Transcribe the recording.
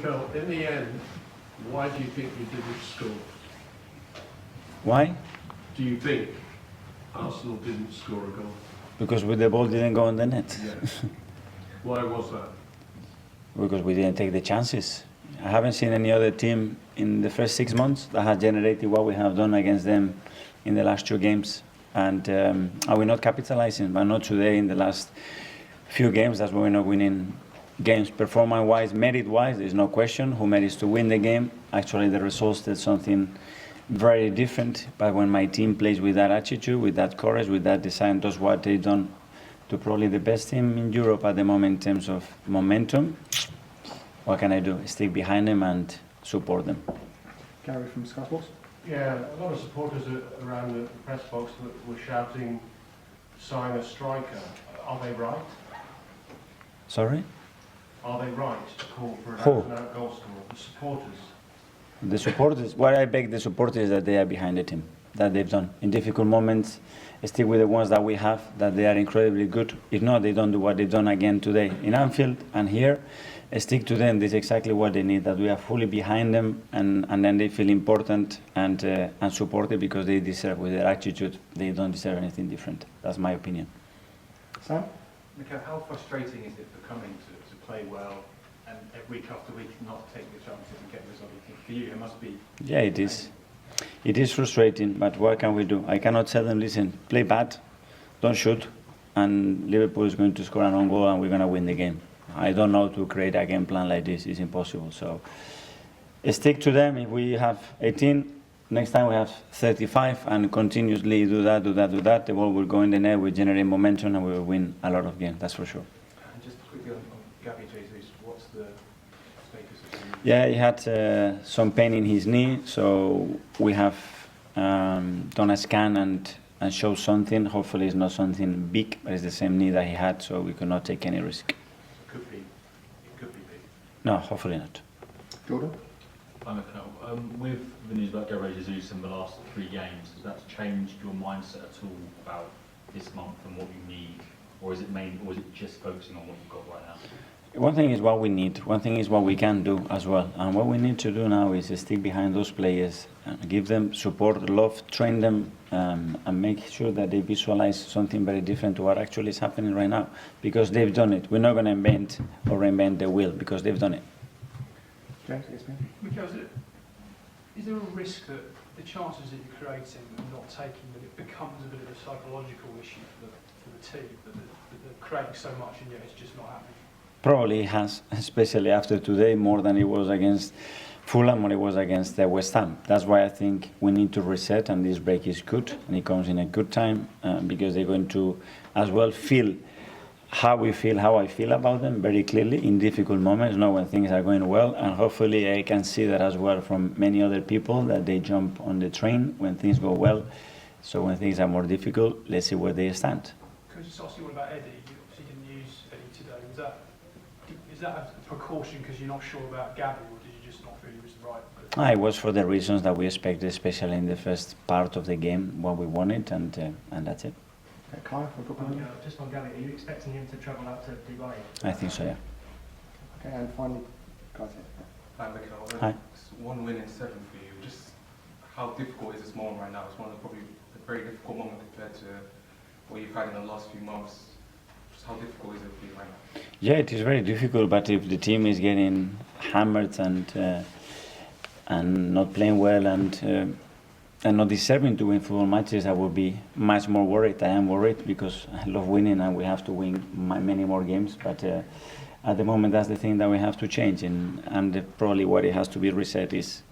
Mikel, in the end, why do you think you didn't score? Why? Do you think Arsenal didn't score a goal? Because the ball didn't go in the net. Yeah. Why was that? Because we didn't take the chances. I haven't seen any other team in the first 6 months that has generated what we have done against them in the last 2 games. And are we not capitalizing? But not today. In the last few games, that's why we're not winning games. Performance-wise, merit-wise, there's no question who merits to win the game. Actually, the results did something very different. But when my team plays with that attitude, with that courage, with that design, does what they've done to probably the best team in Europe at the moment in terms of momentum, what can I do? Stick behind them and support them. Gary from Sky Sports. Yeah, a lot of supporters around the press box were shouting, sign a striker. Are they right? Sorry? Are they right to call for an Who? out-and-out goal scorer? The supporters. The supporters, what I beg the supporters is that they are behind the team, that they've done. In difficult moments, stick with the ones that we have, that they are incredibly good. If not, they don't do what they've done again today in Anfield and here. Stick to them. This is exactly what they need, that we are fully behind them, and then they feel important and supported because they deserve, with their attitude, they don't deserve anything different. That's my opinion. Sam? Mikel, how frustrating is it becoming to play well and week after week not take the chances and get the result? For you, it must be... Yeah, it is. It is frustrating, but what can we do? I cannot tell them, listen, play bad, don't shoot, and Liverpool is going to score an own goal and we're going to win the game. I don't know to create a game plan like this. It's impossible. So stick to them. If we have 18, next time we have 35, and continuously do that. The ball will go in the net, we generate momentum, and we will win a lot of games, that's for sure. And just quickly on Gabby Jesus, what's the status of him? Yeah, he had some pain in his knee, so we have done a scan and show something. Hopefully it's not something big, but it's the same knee that he had, so we could not take any risk. It could be big. No, hopefully not. Jordan? Hi, Mikel. With the news about Gabriel Jesus in the last 3 games, has that changed your mindset at all about this month and what you need, or is it just focusing on what you've got right now? One thing is what we need, one thing is what we can do as well. And what we need to do now is stick behind those players, give them support, love, train them, and make sure that they visualize something very different to what actually is happening right now. Because they've done it. We're not going to invent or reinvent the wheel, because they've done it. James, yes, ma'am. Mikel, is there a risk that the chances that you're creating and not taking, that it becomes a bit of a psychological issue for the team, that they're creating so much and yet it's just not happening? Probably has, especially after today, more than it was against Fulham or it was against West Ham. That's why I think we need to reset, and this break is good, and it comes in a good time, because they're going to as well feel how I feel about them very clearly in difficult moments, not when things are going well, and hopefully I can see that as well from many other people, that they jump on the train when things go well. So when things are more difficult, let's see where they stand. Can I just ask you what about Eddie? You obviously didn't use Eddie today. Is that a precaution because you're not sure about Gabby, or did you just not feel he was the right? It was for the reasons that we expected, especially in the first part of the game, what we wanted, and that's it. Okay, Kai from Football. Just on Gabby, are you expecting him to travel out to Dubai? I think so, yeah. Okay, and finally, guys. Hi, Mikel. Hi. It's 1 win in 7 for you. Just how difficult is this moment right now? It's probably a very difficult moment compared to what you've had in the last few months. Just how difficult is it for you right now? Yeah, it is very difficult, but if the team is getting hammered and not playing well and not deserving to win football matches, I will be much more worried. I am worried because I love winning and we have to win many more games, but at the moment that's the thing that we have to change, and probably what it has to be reset is